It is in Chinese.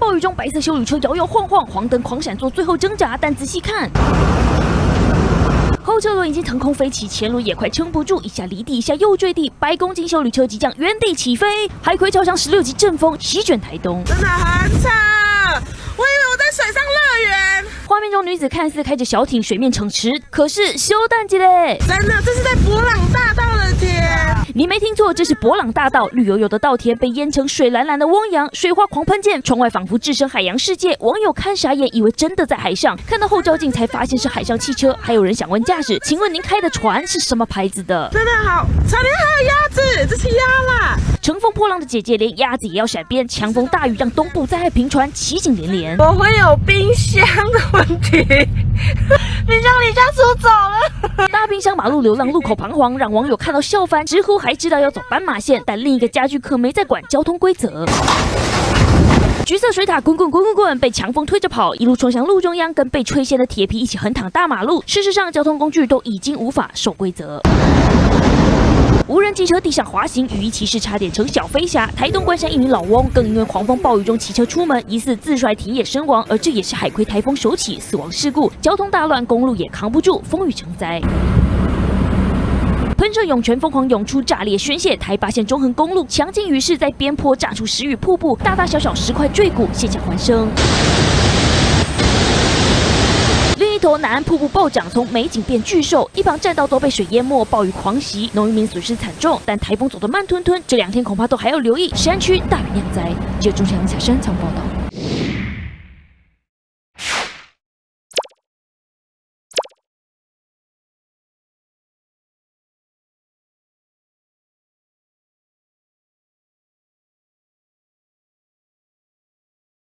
暴雨中，白色休旅车摇摇晃晃，黄灯狂闪做最后挣扎，但仔细看。后车轮已经腾空飞起，前轮也快撑不住，一下离地，一下又坠地。100公斤休旅车即将原地起飞，海葵超强16级阵风席卷台东，真的很吵！我以为我在水上乐园。画面中女子看似开着小艇水面逞驰，可是休淡季嘞！真的，这是在博朗大道的天。你没听错，这是博朗大道，绿油油的稻田被淹成水蓝蓝的汪洋，水花狂喷溅，窗外仿佛置身海洋世界。网友看傻眼，以为真的在海上，看到后照镜才发现是海上汽车。还有人想问驾驶，请问您开的船是什么牌子的？真的好，船里还有鸭子，这是鸭啦！乘风破浪的姐姐，连鸭子也要闪边。强风大雨让东部灾害频传，奇景连连。我会有冰箱的问题，冰箱离家出走了。大冰箱马路流浪，路口彷徨，让网友看到笑翻，直呼还知道要走斑马线，但另一个家具可没在管交通规则。橘色水塔滚滚滚滚滚，被强风推着跑，一路冲向路中央，跟被吹掀的铁皮一起横躺大马路。事实上，交通工具都已经无法守规则。无人机车地上滑行，雨衣骑士差点成小飞侠。台东关山一名老翁更因为狂风暴雨中骑车出门，疑似自摔停野身亡，而这也是海葵台风首起死亡事故。交通大乱，公路也扛不住，风雨成灾。喷射涌泉疯狂涌出，炸裂宣泄。台八线中横公路强劲雨势在边坡炸出石雨瀑布，大大小小石块坠谷，现象环生。另一头南岸瀑布暴涨，从美景变巨兽，一旁栈道都被水淹没，暴雨狂袭，农渔民损失惨重。但台风走得慢吞吞，这2天恐怕都还要留意山区大雨酿灾。记者朱强霞深藏报道。